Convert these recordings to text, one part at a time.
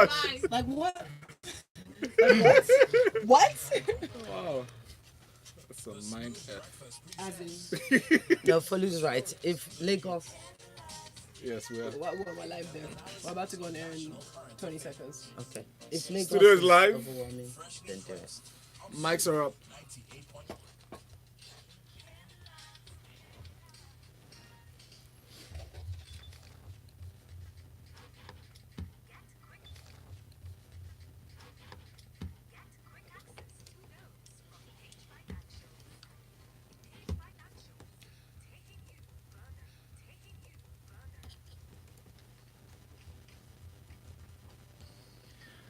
gosh. Like what? Like what? What? Wow. That's a mind F. As in, No, Folu's right. If Lagos, Yes, we are. we're live there. We're about to go on air in 20 seconds. okay. If Lagos Studio is live. overwhelming, then do it. Mics are up.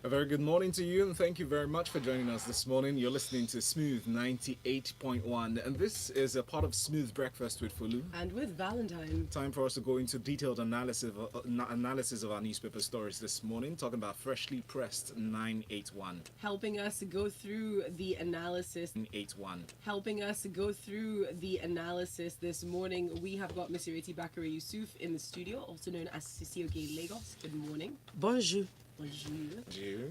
A very good morning to you, and thank you very much for joining us this morning. You're listening to Smooth 98.1, and this is a part of Smooth Breakfast with Folu. And with Valentine. Time for us to go into detailed analysis of our newspaper stories this morning, talking about freshly pressed 981. Helping us go through the analysis. 981. Helping us go through the analysis this morning, we have got Miss Ireti Bakare-Yusuf in the studio, also known as Sisioge Lagos. Good morning. Bonjour. Bonjour.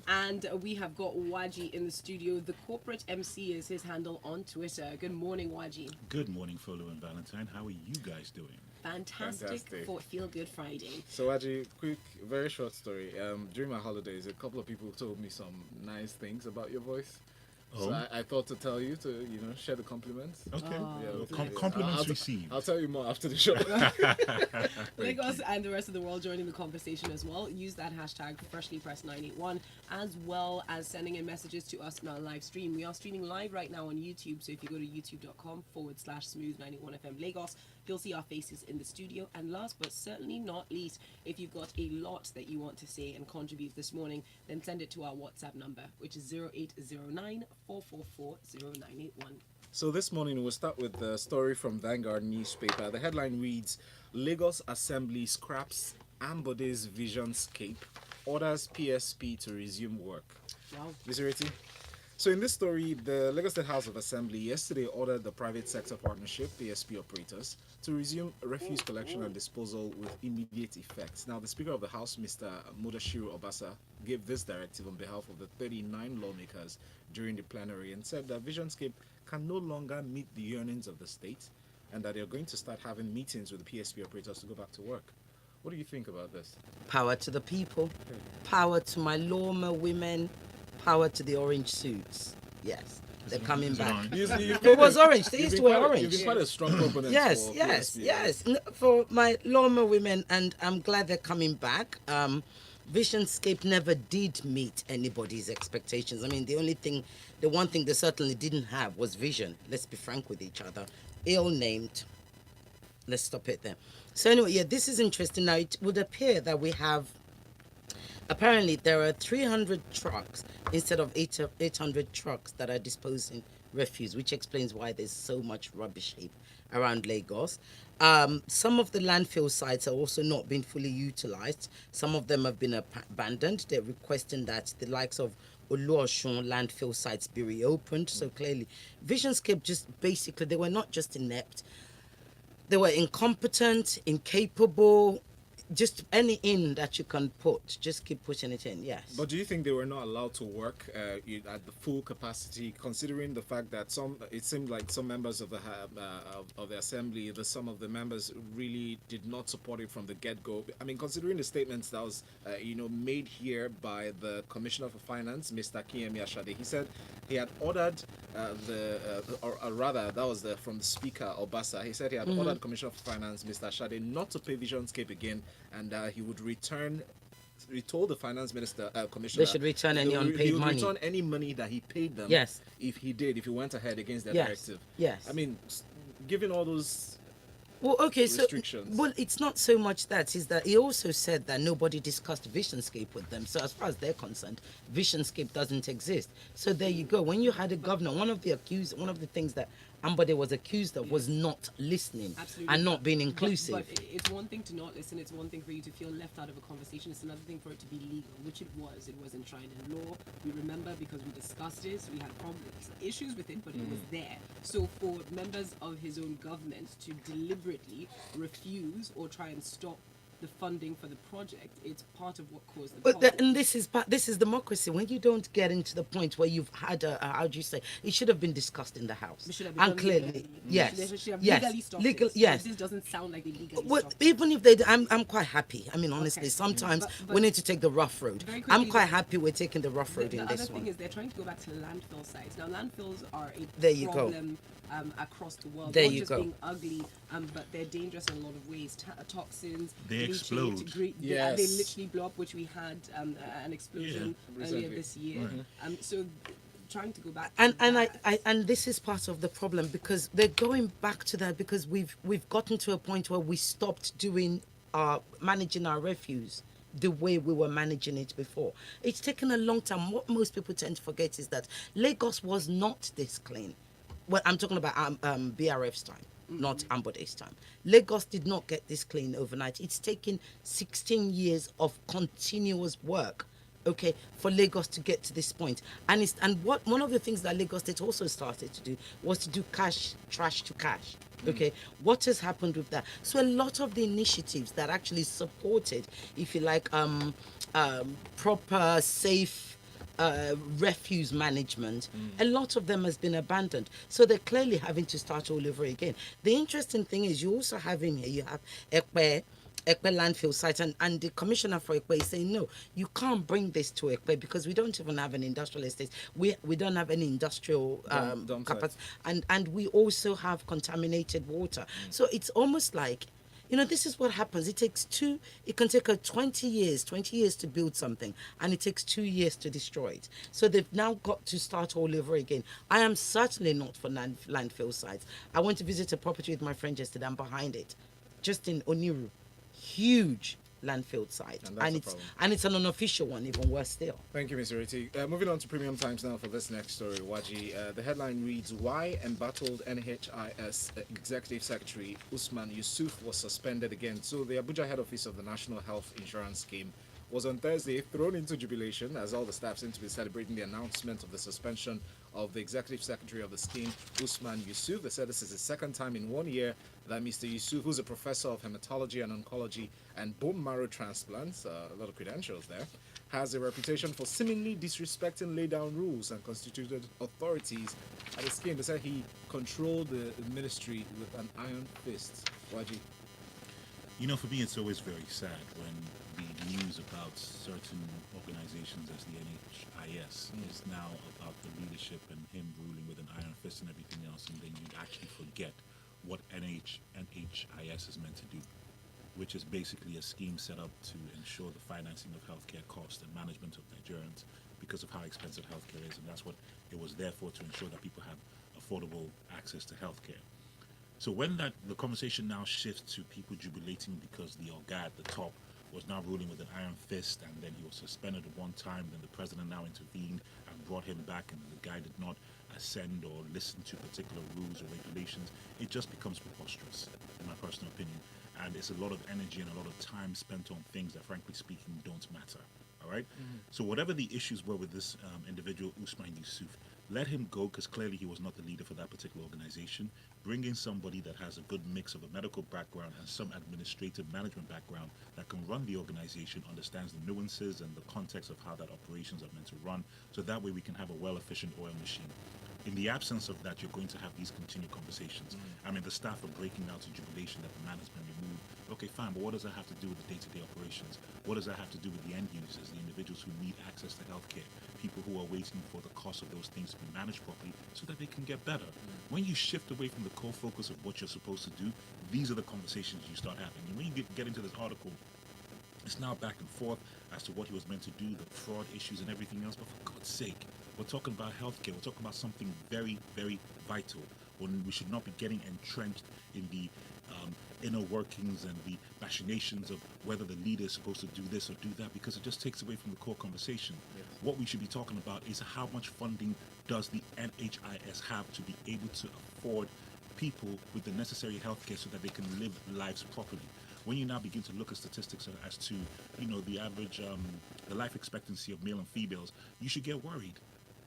And we have got Nwaji in the studio. The corporate MC is his handle on Twitter. Good morning, Nwaji. Good morning, Folu and Valentine. How are you guys doing? Fantastic for Feel Good Friday. So, Aji, quick, very short story. During my holidays, a couple of people told me some nice things about your voice. Oh. So I thought to tell you to, share the compliments. Okay. Yeah, Compliments received. I'll tell you more after the show. Lagos and the rest of the world joining the conversation as well. Use that hashtag freshlypressed981, as well as sending in messages to us in our live stream. We are streaming live right now on YouTube, so if you go to youtube.com/smooth91FM Lagos, you'll see our faces in the studio. And last but certainly not least, if you've got a lot that you want to say and contribute this morning, then send it to our WhatsApp number, which is 0809 444 0981. So this morning we'll start with the story from Vanguard newspaper. The headline reads, Lagos Assembly scraps Ambode's Visionscape, orders PSP to resume work. Wow. Ms. Ireti? So in this story, the Lagos State House of Assembly yesterday ordered the private sector partnership, PSP operators, to resume refuse collection and disposal with immediate effect. Now, the Speaker of the House, Mr. Mudashiru Obasa, gave this directive on behalf of the 39 lawmakers during the plenary and said that Visionscape can no longer meet the yearnings of the state and that they're going to start having meetings with the PSP operators to go back to work. What do you think about this? Power to the people. Power to my lawma women. Power to the orange suits. Yes, they're coming back. It was orange. They used to wear orange. You've been quite a strong proponent Yes, for yes, PSP. yes. For my lawma women, and I'm glad they're coming back. Visionscape never did meet anybody's expectations. I mean, the one thing they certainly didn't have was vision. Let's be frank with each other. Ill-named. Let's stop it there. So anyway, yeah, this is interesting. Now, it would appear that we have, apparently there are 300 trucks instead of 800 trucks that are disposing refuse, which explains why there's so much rubbish heap around Lagos. Some of the landfill sites are also not being fully utilized. Some of them have been abandoned. They're requesting that the likes of Oluosun landfill sites be reopened. So clearly, Visionscape just basically, they were not just inept. They were incompetent, incapable, just any in that you can put, just keep pushing it in, yes. But do you think they were not allowed to work at the full capacity, considering the fact that it seemed like some members of the assembly, some of the members really did not support it from the get-go? I mean, considering the statements that was, made here by the Commissioner for Finance, Mr. Kiyemi Ashade, he said he had ordered that was from the Speaker Obasa. He said he had ordered Commissioner for Finance, Mr. Ashade, not to pay Visionscape again, and he would return. He told the finance minister, commissioner, they should return any unpaid money. Return any money that he paid them. Yes. If he went ahead against their Yes. directive. Yes. I mean, given all those Well, okay, restrictions. Well, it's not so much that. Is that he also said that nobody discussed Visionscape with them. So as far as they're concerned, Visionscape doesn't exist. So there you go. When you had a governor, one of the things that Ambode was accused of was not listening. Absolutely. And not being inclusive. But it's one thing to not listen. It's one thing for you to feel left out of a conversation. It's another thing for it to be legal, which it was. It was enshrined in law. We remember because we discussed it. So we had problems, issues with it, but it was there. So for members of his own government to deliberately refuse or try and stop the funding for the project. It's part of what caused the But problem. and this is democracy. When you don't get into the point where you've had a how do you say, it should have been discussed in the House. It should have been And done clearly, legally. yes, They should have yes, legally stopped legal, it. yes. This doesn't sound like they legally Well, stopped it. even if they, I'm quite happy. I mean, honestly, Okay. sometimes But we need to take the rough road. very I'm quickly, quite happy we're taking the rough road The in other this thing one. is they're trying to go back to landfill sites. Now, landfills are a There you go. problem across the world. There Not you just go. being ugly, but they're dangerous in a lot of ways. Toxins, They leachate, explode. they Yes. literally blow up, which we had an explosion earlier Recently. this year. So trying to go back. And to and that. I and this is part of the problem, because they're going back to that because we've gotten to a point where we stopped doing managing our refuse the way we were managing it before. It's taken a long time. What most people tend to forget is that Lagos was not this clean. Well, I'm talking about BRF's time, not Ambode's time. Lagos did not get this clean overnight. It's taken 16 years of continuous work, okay, for Lagos to get to this point. And one of the things that Lagos State also started to do was to do trash to cash. Okay, what has happened with that? So a lot of the initiatives that actually supported, if you like, proper, safe refuse management, a lot of them has been abandoned. So they're clearly having to start all over again. The interesting thing is you also have in here, you have Ekpe landfill site, and the commissioner for Ekpe is saying, no, you can't bring this to Ekpe because we don't even have an industrial estate. We don't have any industrial Dump capacity, and we also have contaminated water. So it's almost like, this is what happens. It can take 20 years to build something, and it takes 2 years to destroy it. So they've now got to start all over again. I am certainly not for landfill sites. I went to visit a property with my friend yesterday. I'm behind it, just in Oniru. Huge landfill site. And that's a problem. And it's an unofficial one, even worse still. Thank you, Mr. Ireti. Moving on to Premium Times now for this next story, Waji. The headline reads, Why embattled NHIS Executive Secretary Usman Yusuf was suspended again. So the Abuja head office of the National Health Insurance Scheme was on Thursday thrown into jubilation as all the staff seem to be celebrating the announcement of the suspension of the executive secretary of the scheme, Usman Yusuf. They said this is the second time in 1 year that Mr. Yusuf, who's a professor of hematology and oncology and bone marrow transplants, a lot of credentials there, has a reputation for seemingly disrespecting laid down rules and constituted authorities at the scheme. They said he controlled the ministry with an iron fist. Waji. For me, it's always very sad when the news about certain organizations as the NHIS is now about the leadership and him ruling with an iron fist and everything else, and then you actually forget what NHIS is meant to do, which is basically a scheme set up to ensure the financing of healthcare costs and management of Nigerians because of how expensive healthcare is, and that's what it was there for, to ensure that people have affordable access to healthcare. So when the conversation now shifts to people jubilating because the Oga at the top was now ruling with an iron fist, and then he was suspended at one time, then the president now intervened and brought him back, and the guy did not ascend or listen to particular rules or regulations, it just becomes preposterous, in my personal opinion. And it's a lot of energy and a lot of time spent on things that, frankly speaking, don't matter. All right? So whatever the issues were with this individual, Usman Yusuf, let him go, because clearly he was not the leader for that particular organization. Bring in somebody that has a good mix of a medical background and some administrative management background that can run the organization, understands the nuances and the context of how that operations are meant to run, so that way we can have a well-efficient oil machine. In the absence of that, you're going to have these continued conversations. I mean, the staff are breaking out in jubilation that the man has been removed. Okay, fine, but what does that have to do with the day-to-day operations? What does that have to do with the end users, the individuals who need access to healthcare, people who are waiting for the cost of those things to be managed properly so that they can get better? When you shift away from the core focus of what you're supposed to do, these are the conversations you start having. And when you get into this article, it's now back and forth as to what he was meant to do, the fraud issues and everything else. But for God's sake, we're talking about healthcare. We're talking about something very, very vital. When we should not be getting entrenched in the inner workings and the machinations of whether the leader is supposed to do this or do that, because it just takes away from the core conversation. Yes. What we should be talking about is how much funding does the NHIS have to be able to afford people with the necessary healthcare so that they can live lives properly. When you now begin to look at statistics as to, the average, the life expectancy of male and females, you should get worried.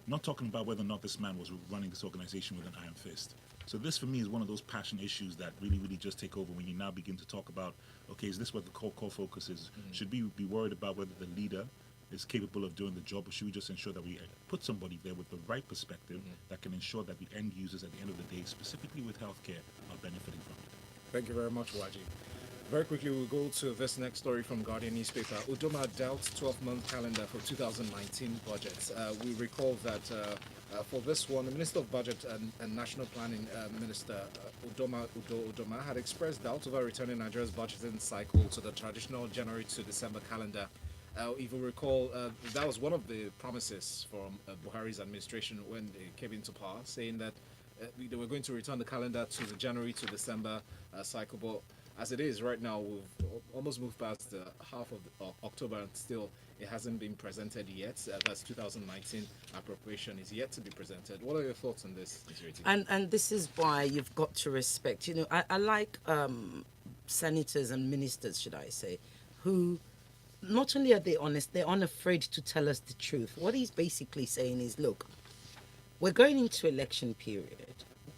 I'm not talking about whether or not this man was running this organization with an iron fist. So this for me is one of those passion issues that really just take over when you now begin to talk about, okay, is this what the core focus is? Should we be worried about whether the leader is capable of doing the job, or should we just ensure that we put somebody there with the right perspective that can ensure that the end users at the end of the day, specifically with healthcare, are benefiting from it? Thank you very much, Nwaji. Very quickly, we'll go to this next story from Guardian newspaper. Udoma doubts 12-month calendar for 2019 budgets. We recall that for this one, the Minister of Budget and National Planning Minister Udoma had expressed doubt over returning Nigeria's budgeting cycle to the traditional January to December calendar. If you recall, that was one of the promises from Buhari's administration when they came into power, saying that they were going to return the calendar to the January to December cycle. But as it is right now, we've almost moved past the half of October, and still it hasn't been presented yet. That's 2019 appropriation is yet to be presented. What are your thoughts on this, Ms. Ireti? And this is why you've got to respect. You know, I like senators and ministers, should I say, who not only are they honest, they're unafraid to tell us the truth. What he's basically saying is, look, we're going into election period.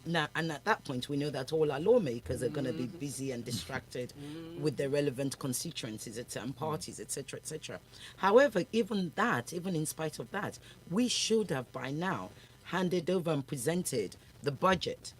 Now, and at that point, we know that all our lawmakers are going to be busy and distracted with their relevant constituencies, and parties, etc., etc. However, even in spite of that, we should have by now handed over and presented the budget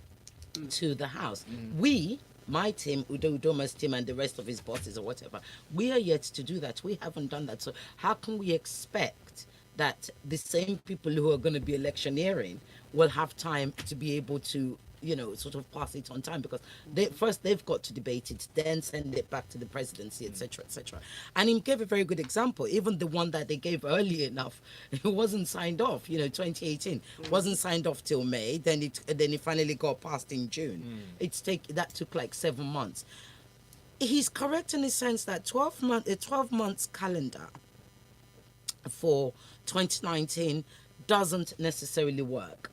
to the House. We, my team, Udoma's team, and the rest of his bosses or whatever, we are yet to do that. We haven't done that. So how can we expect that the same people who are going to be electioneering will have time to be able to, you know, sort of pass it on time? Because they've got to debate it, then send it back to the presidency, etc., etc. And he gave a very good example. Even the one that they gave early enough, it wasn't signed off. You know, 2018 wasn't signed off till May. Then it finally got passed in June. That took like 7 months. He's correct in the sense that 12 months calendar for 2019 doesn't necessarily work.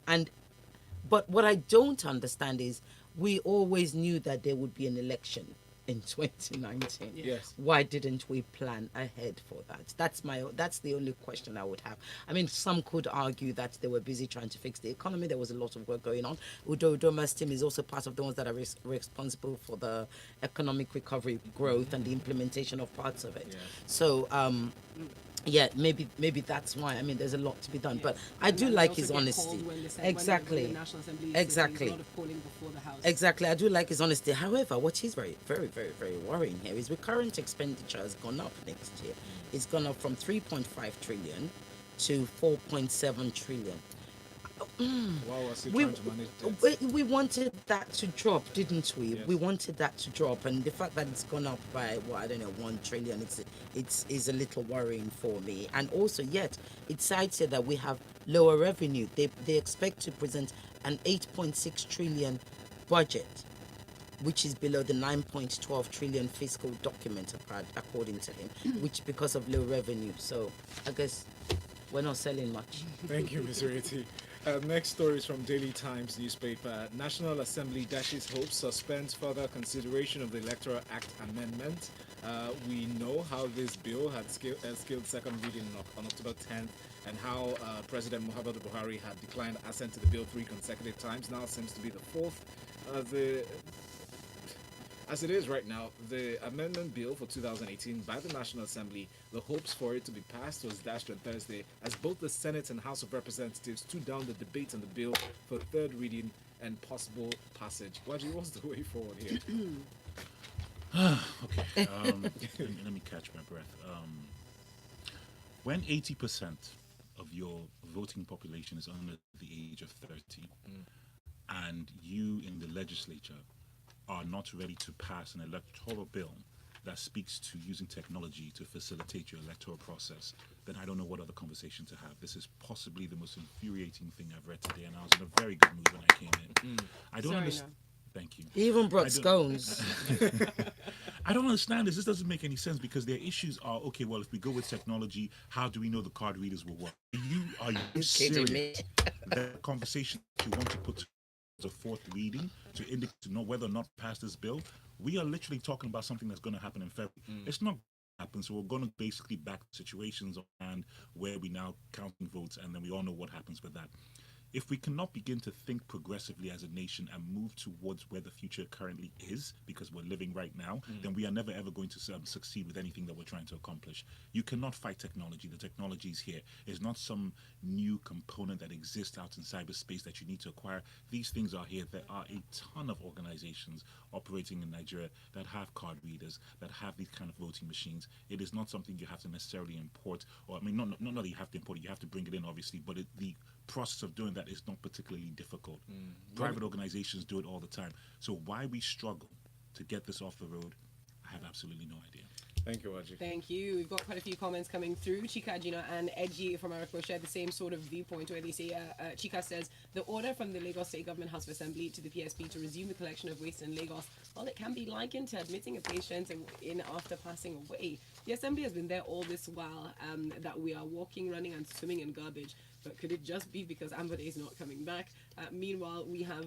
But what I don't understand is we always knew that there would be an election in 2019. Yes. Why didn't we plan ahead for that? That's the only question I would have. I mean, some could argue that they were busy trying to fix the economy. There was a lot of work going on. Udoma's team is also part of the ones that are responsible for the economic recovery, growth, and the implementation of parts of it. Yeah. So, yeah, maybe that's why. I mean, there's a lot to be done, but I do like his honesty. Exactly. Exactly. Exactly. I do like his honesty. However, what is very, very, very, very worrying here is recurrent expenditure has gone up next year. It's gone up from 3.5 trillion to 4.7 trillion. Wow, was he trying to manage that? We wanted that to drop, didn't we? Yes. We wanted that to drop, and the fact that it's gone up by, well, I don't know, 1 trillion, it's is a little worrying for me. And also, yet it cites here that we have lower revenue. They expect to present an 8.6 trillion budget, which is below the 9.12 trillion fiscal document, according to him, which because of low revenue. So I guess we're not selling much. Thank you, Ms. Ireti. Next story is from Daily Times newspaper. National Assembly dashes hopes, suspends further consideration of the Electoral Act Amendment. We know how this bill had scaled second reading on October 10th, and how President Muhammadu Buhari had declined assent to the bill 3 consecutive times. Now seems to be the fourth. As it is right now, the amendment bill for 2018 by the National Assembly, the hopes for it to be passed was dashed on Thursday as both the Senate and House of Representatives stood down the debate on the bill for third reading and possible passage. Nwaji, what's the way forward here? Okay, let me catch my breath. When 80% of your voting population is under the age of 30, and you in the legislature are not ready to pass an electoral bill that speaks to using technology to facilitate your electoral process, then I don't know what other conversation to have. This is possibly the most infuriating thing I've read today, and I was in a very good mood when I came in. I don't understand. Thank you. He even brought scones. I don't understand this. This doesn't make any sense because their issues are, okay, well, if we go with technology, how do we know the card readers will work? Are you serious? The conversation you want to put a fourth reading to indicate to know whether or not pass this bill, we are literally talking about something that's going to happen in February. It's not going to happen, so we're going to basically back situations on hand where we now counting votes, and then we all know what happens with that. if we cannot begin to think progressively as a nation and move towards where the future currently is, because we're living right now, then we are never ever going to succeed with anything that we're trying to accomplish. You cannot fight technology. The technology is here. It's not some new component that exists out in cyberspace that you need to acquire. These things are here. There are a ton of organizations operating in Nigeria that have card readers, that have these kind of voting machines. It is not something you have to necessarily import, or I mean, not that you have to import it, you have to bring it in, obviously, but the process of doing that is not particularly difficult. Private organizations do it all the time. So why we struggle to get this off the road, I have absolutely no idea. Thank you, Waji. Thank you. We've got quite a few comments coming through. Chika, Gina, and Edgy from America share the same sort of viewpoint where they say, Chika says, the order from the Lagos State Government House of Assembly to the PSP to resume the collection of waste in Lagos, well, it can be likened to admitting a patient in after passing away. The Assembly has been there all this while that we are walking, running, and swimming in garbage. But could it just be because Ambode is not coming back? Meanwhile, we have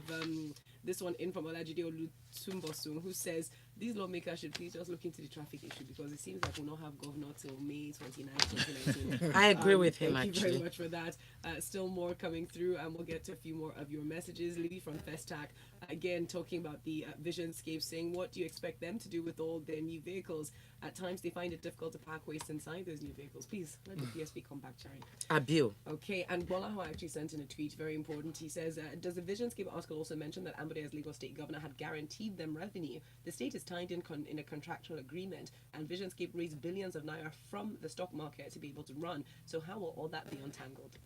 this one in from Olajide Olutumbosun, who says, these lawmakers should please just look into the traffic issue because it seems like we'll not have governor till May 29, 2019. I agree with him, Thank you actually. very much for that. Still more coming through, and we'll get to a few more of your messages. Lily from Festac, again, talking about the Visionscape, saying, what do you expect them to do with all their new vehicles? At times, they find it difficult to pack waste inside those new vehicles. Please, let the PSP come back, Sharon. Abil. Okay, and Bolaho actually sent in a tweet, very important. He says, does the Visionscape article also mention that Ambode as Lagos State Governor had guaranteed them revenue? The state is tied in a contractual agreement, and Visionscape raised billions of naira from the stock market to be able to run. So how will all that be untangled?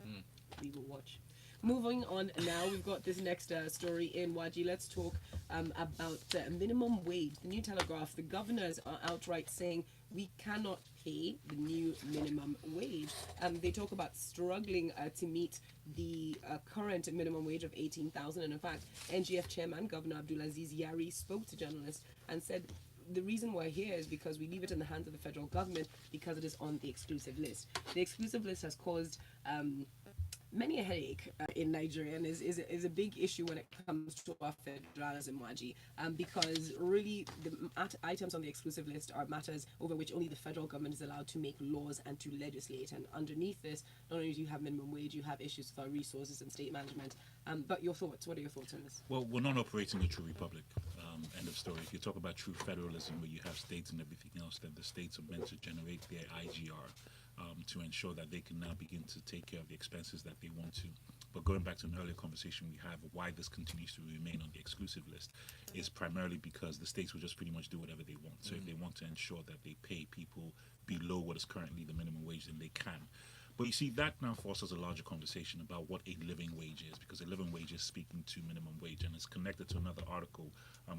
We will watch. Moving on now, we've got this next story in Waji. Let's talk about minimum wage. The new Telegraph, the governors are outright saying we cannot pay the new minimum wage. They talk about struggling to meet the current minimum wage of 18,000. And in fact, NGF chairman, Governor Abdulaziz Yari, spoke to journalists and said, the reason we're here is because we leave it in the hands of the federal government because it is on the exclusive list. The exclusive list has caused many a headache in Nigeria, and is a big issue when it comes to our federalism, Waji, because really the items on the exclusive list are matters over which only the federal government is allowed to make laws and to legislate. And underneath this, not only do you have minimum wage, you have issues with our resources and state management. But your thoughts? What are your thoughts on this? Well, we're not operating a true republic. End of story. If you talk about true federalism, where you have states and everything else, then the states are meant to generate their IGR to ensure that they can now begin to take care of the expenses that they want to. But going back to an earlier conversation we have, why this continues to remain on the exclusive list is primarily because the states will just pretty much do whatever they want. So if they want to ensure that they pay people below what is currently the minimum wage, then they can. But you see, that now forces a larger conversation about what a living wage is, because a living wage is speaking to minimum wage, and it's connected to another article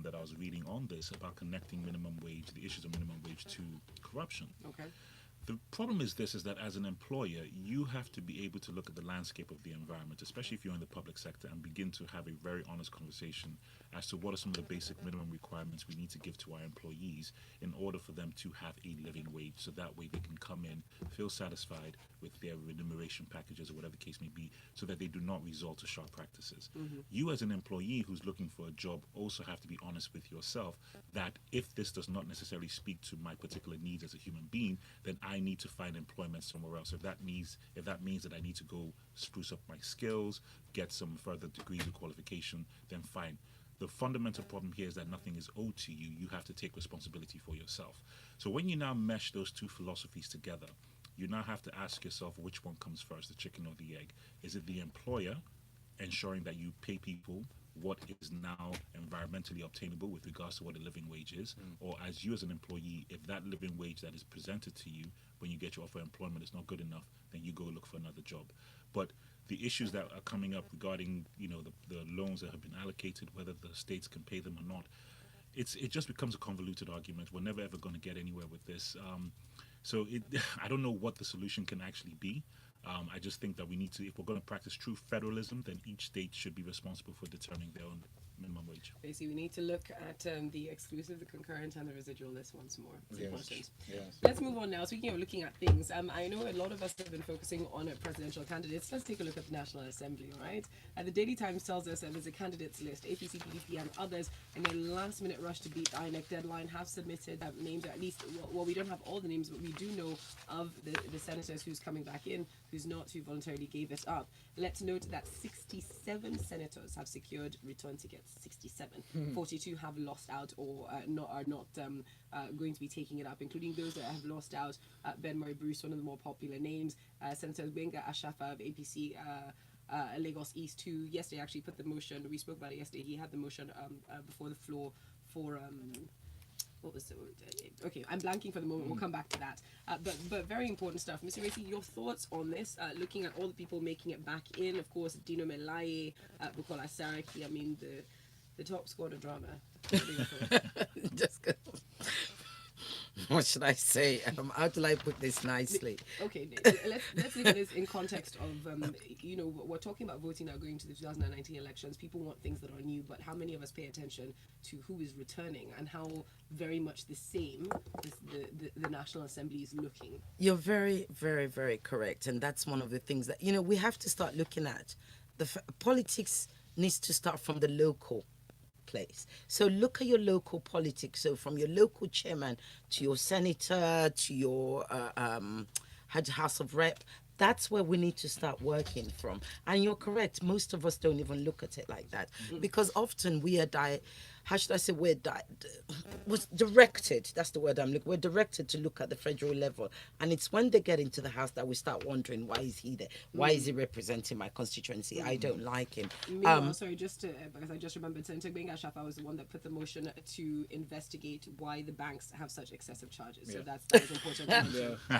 that I was reading on this about connecting minimum wage, the issues of minimum wage, to corruption. Okay. The problem is this, is that as an employer, you have to be able to look at the landscape of the environment, especially if you're in the public sector, and begin to have a very honest conversation as to what are some of the basic minimum requirements we need to give to our employees in order for them to have a living wage. So that way they can come in, feel satisfied with their remuneration packages or whatever the case may be, so that they do not resort to sharp practices. You as an employee who's looking for a job also have to be honest with yourself that if this does not necessarily speak to my particular needs as a human being, then I need to find employment somewhere else. If that means that I need to go spruce up my skills, get some further degrees of qualification, then fine. The fundamental problem here is that nothing is owed to you. You have to take responsibility for yourself. So when you now mesh those two philosophies together, you now have to ask yourself which one comes first, the chicken or the egg. Is it the employer ensuring that you pay people what is now environmentally obtainable with regards to what a living wage is, or as you as an employee, if that living wage that is presented to you when you get your offer of employment is not good enough, then you go look for another job. But the issues that are coming up regarding, the loans that have been allocated, whether the states can pay them or not, it just becomes a convoluted argument. We're never ever going to get anywhere with this. I don't know what the solution can actually be. I just think that we need to, if we're going to practice true federalism, then each state should be responsible for determining their own minimum wage. Basically, we need to look at the exclusive, the concurrent, and the residual list once more. It's important. Yes. Let's move on now. Speaking of looking at things, I know a lot of us have been focusing on presidential candidates. Let's take a look at the National Assembly, all right? The Daily Times tells us there's a candidates list. APC, PDP, and others, in a last-minute rush to beat the INEC deadline, have submitted names, at least, well, we don't have all the names, but we do know of the senators who's coming back in. who's not, who voluntarily gave it up. Let's note that 67 senators have secured return tickets. 67. 42 have lost out or are not going to be taking it up, including those that have lost out. Ben Murray Bruce, one of the more popular names. Senator Gbenga Ashafa of APC. Lagos East, who yesterday actually put the motion. We spoke about it yesterday. He had the motion before the floor for what was it? Okay, I'm blanking for the moment. We'll come back to that. But very important stuff. Mr. Ireti, your thoughts on this? Looking at all the people making it back in, of course, Dino Melaye, Bukola Saraki. I mean, the top squad of drama. What are your thoughts? Just go. What should I say? How do I put this nicely? Okay, let's look at this in context of, we're talking about voting now going to the 2019 elections. People want things that are new, but how many of us pay attention to who is returning and how very much the same the National Assembly is looking? You're very, very, very correct. And that's one of the things that, we have to start looking at. Politics needs to start from the local place. So look at your local politics. So from your local chairman to your senator to your House of Rep, that's where we need to start working from. And you're correct. Most of us don't even look at it like that because often we are was directed. That's the word I'm looking. We're directed to look at the federal level, and it's when they get into the house that we start wondering, why is he there? Why is he representing my constituency? I don't like him. Sorry, because I just remembered, Senator Gbenga Ashafa was the one that put the motion to investigate why the banks have such excessive charges. So that was important.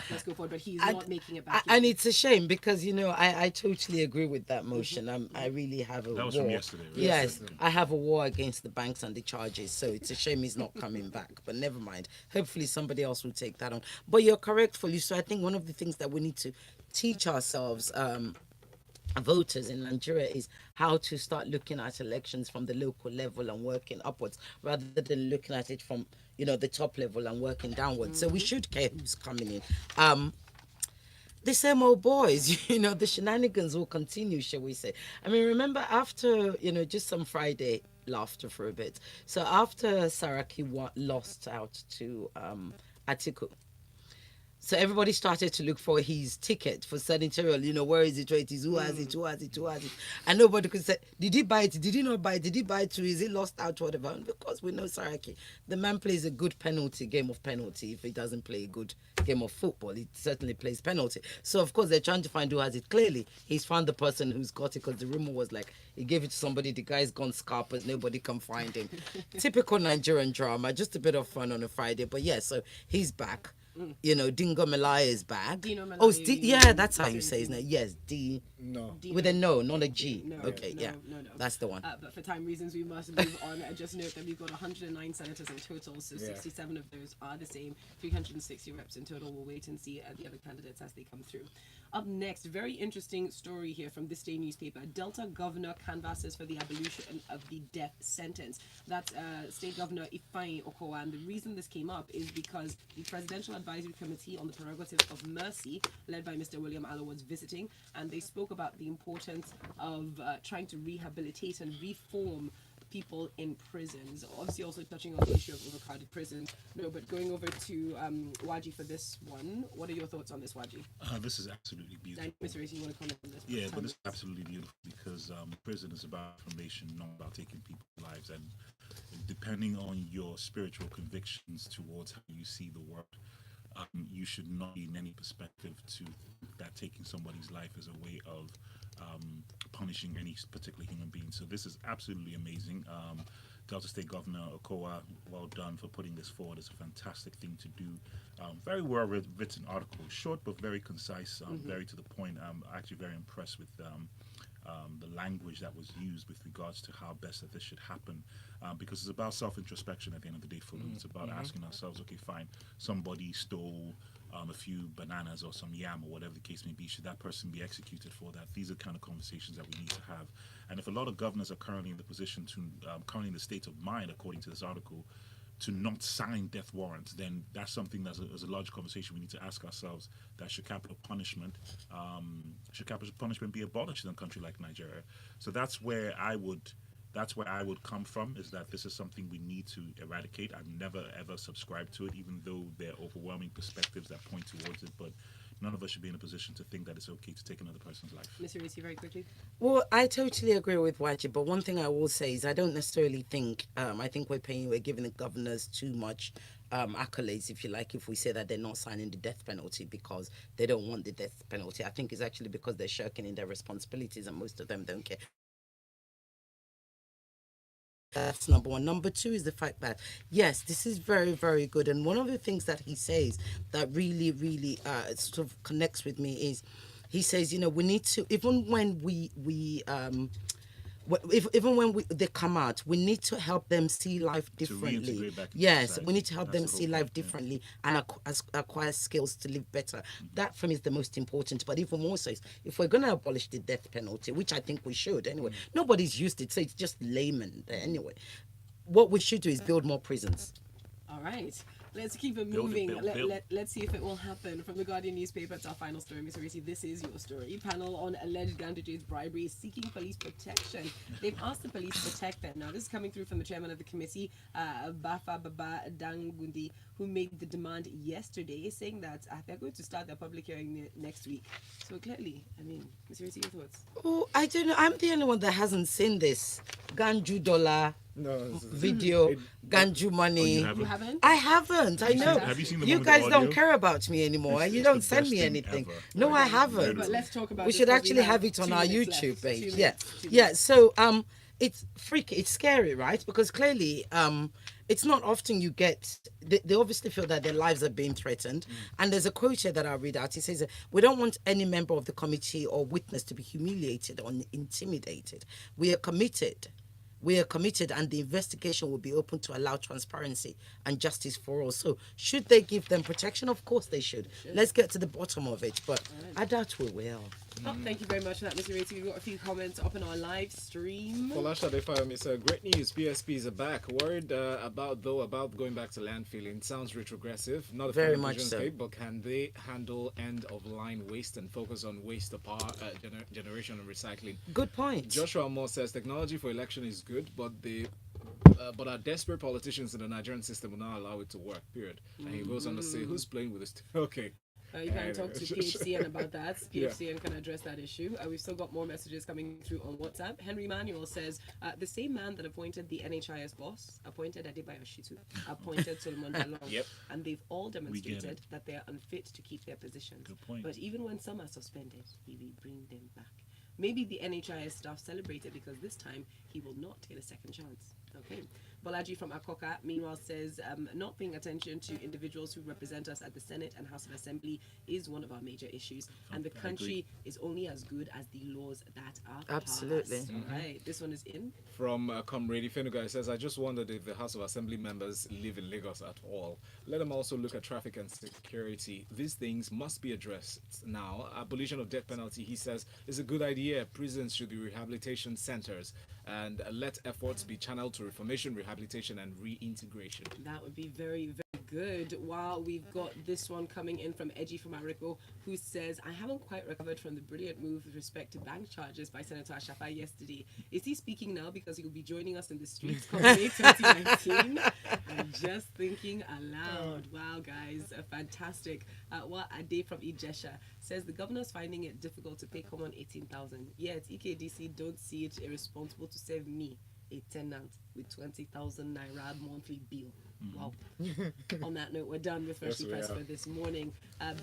Let's go forward. But he's not making it back. And it's a shame because I totally agree with that motion. I really have a That was war. from yesterday, right? Yes, I have a war against the banks and the charges. So it's a shame he's not coming back. But never mind. Hopefully somebody else will take that on. But you're correct, Folu. So I think one of the things that we need to teach ourselves, voters in Nigeria, is how to start looking at elections from the local level and working upwards rather than looking at it from the top level and working downwards. So we should care who's coming in. The same old boys, the shenanigans will continue, shall we say. I mean, remember after, just some Friday laughter for a bit. So after Saraki lost out to Atiku, so everybody started to look for his ticket for senatorial. Where is it? Where it is? Who has it? Who has it? Who has it? And nobody could say, did he buy it? Did he not buy it? Did he buy it too? Is he lost out? Whatever. And because we know Saraki, the man plays a good game of penalty. If he doesn't play a good game of football, he certainly plays penalty. So of course they're trying to find who has it. Clearly, he's found the person who's got it because the rumor was like he gave it to somebody. The guy's gone scarpers. Nobody can find him. Typical Nigerian drama. Just a bit of fun on a Friday. But yeah, so he's back. Dingo Malaya is back. Dino Malaya, Oh, yeah, that's how you say his name. Yes, D. No. With a no, not a G. No, Okay, no, yeah. no. That's the one. But for time reasons, we must move on. Just note that we've got 109 senators in total, so 67 of those are the same. 360 reps in total. We'll wait and see the other candidates as they come through. Up next, very interesting story here from ThisDay newspaper. Delta governor canvasses for the abolition of the death sentence. That's State Governor Ifeanyi Okowa. And the reason this came up is because the Presidential Advisory Committee on the Prerogatives of Mercy, led by Mr. William Allo, was visiting, and they spoke about the importance of trying to rehabilitate and reform people in prisons. Obviously also touching on the issue of overcrowded prisons. No, but going over to Waji for this one. What are your thoughts on this, Waji? This is absolutely beautiful. Mr. Ireti, you want to comment on this? Yeah, but it's absolutely beautiful because prison is about information, not about taking people's lives. And depending on your spiritual convictions towards how you see the world, you should not be in any perspective to that taking somebody's life is a way of punishing any particular human being. So this is absolutely amazing. Delta State Governor Okowa, well done for putting this forward. It's a fantastic thing to do. Very well written article, short but very concise, very to the point. I'm actually very impressed with the language that was used with regards to how best that this should happen, because it's about self-introspection at the end of the day. It's about asking ourselves, okay, fine, somebody stole a few bananas or some yam or whatever the case may be. Should that person be executed for that? These are the kind of conversations that we need to have. And if a lot of governors are currently in the position to, currently in the state of mind, according to this article, to not sign death warrants, then that's something that's a large conversation we need to ask ourselves. That should capital punishment be abolished in a country like Nigeria? So that's where I would come from, is that this is something we need to eradicate. I've never ever subscribed to it, even though there are overwhelming perspectives that point towards it. But none of us should be in a position to think that it's okay to take another person's life. Mr. Ireti, very quickly. Well, I totally agree with Waji, but one thing I will say is I don't necessarily think, I think we're giving the governors too much accolades, if you like, if we say that they're not signing the death penalty because they don't want the death penalty. I think it's actually because they're shirking in their responsibilities and most of them don't care. That's number one. Number two is the fact that, yes, this is very, very good. And one of the things that he says that really, really sort of connects with me is he says, we need to, even when they come out, we need to help them see life differently. reintegrate back into Yes, society. we need to help That's them the see whole life point, yeah. differently and acquire skills to live better. That for me is the most important. But even more so is if we're going to abolish the death penalty, which I think we should anyway. Nobody's used it, so it's just layman there anyway. What we should do is build more prisons. All right. Let's keep it Build it, moving. build. Let's see if it will happen. From the Guardian newspaper, it's our final story. Mr. Ireti, this is your story. Panel on alleged Ganduje's bribery is seeking police protection. They've asked the police to protect them. Now, this is coming through from the chairman of the committee, Bafa Baba Dangundi, who made the demand yesterday, saying that they're going to start their public hearing next week. So clearly, Mr. Ireti, your thoughts? Oh, I don't know. I'm the only one that hasn't seen this Ganju dollar video, Ganju money. Oh, You haven't? I haven't. I know. Have you seen the You one with the guys don't audio? care about me anymore. It's You the don't send best me thing anything. ever. No, I haven't. But let's talk about We this should because actually have it on 2 our minutes YouTube left. 2 page. minutes. Yeah. 2 Yeah. minutes. So it's freaky. It's scary, right? Because clearly it's not often you get. They obviously feel that their lives are being threatened. And there's a quote here that I'll read out. It says, "We don't want any member of the committee or witness to be humiliated or intimidated. We are committed." And the investigation will be open to allow transparency and justice for all. So should they give them protection? Of course they should. Let's get to the bottom of it, but I doubt we will. Oh, thank you very much for that, Mr. Ireti. We've got a few comments up on our live stream. Folasha Defayom is great news. PSPs are back. Worried about going back to landfilling. Sounds retrogressive. Not a Very fan of much so. Visionscape, but can they handle end of line waste and focus on waste of power generation and recycling? Good point. Joshua Moore says technology for election is good, but our desperate politicians in the Nigerian system will not allow it to work. Period. And he goes on to say, "Who's playing with this?" Okay. You can talk to PHCN about that. Yeah. PHCN can address that issue. We've still got more messages coming through on WhatsApp. Henry Manuel says, the same man that appointed the NHIS boss, appointed Adebayo Shitu, appointed Solomon Dalong, Yep. and they've all get demonstrated it. that they are unfit to keep their positions. Good point. But even when some are suspended, he will bring them back. Maybe the NHIS staff celebrated because this time he will not get a second chance. Okay. Bolaji from Akoka, meanwhile, says not paying attention to individuals who represent us at the Senate and House of Assembly is one of our major issues. And the I country is only as good as the laws that are Absolutely. passed. All right. This one is in. From Comrade Fenuga, it says, "I just wondered if the House of Assembly members live in Lagos at all. Let them also look at traffic and security. These things must be addressed now. Abolition of death penalty," he says, "is a good idea. Prisons should be rehabilitation centers, and let efforts be channeled to reformation, rehabilitation, and reintegration." That would be very, very good. While we've got this one coming in from Edgy from Ariko, who says, "I haven't quite recovered from the brilliant move with respect to bank charges by Senator Ashafa yesterday. Is he speaking now because he will be joining us in the streets come May 2019? I'm just thinking aloud. Wow, guys, fantastic. What Ade from Ijesha says, the governor's finding it difficult to pay common 18,000. Yet EKDC don't see it irresponsible to save me, a tenant, with 20,000 naira monthly bill. Wow. On that note, we're done with Freshly Yes, we Pressed are. for this morning.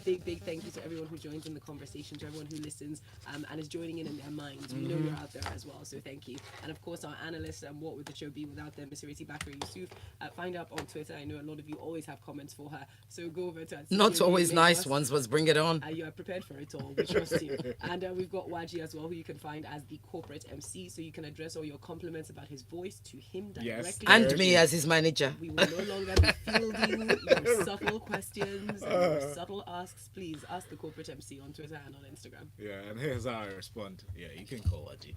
Big thank you to everyone who joins in the conversation, to everyone who listens and is joining in their minds. We know you're out there as well, so thank you. And of course, our analysts, what would the show be without them? Miss Ireti Bakare-Yusuf. Find her up on Twitter. I know a lot of you always have comments for her, so go over to her. Not always nice ones, but bring it on. You are prepared for it all. We trust you. And we've got Waji as well, who you can find as the corporate MC, so you can address all your compliments about his voice to him Yes. directly. And me as his manager. We will no longer be fielding your subtle questions and your subtle asks. Please ask the corporate MC on Twitter and on Instagram. Yeah, and here's how I respond. Yeah, you can call Aji.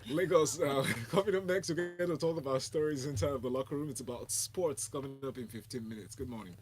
Lagos, coming up next, we're going to talk about stories inside of the locker room. It's about sports coming up in 15 minutes. Good morning.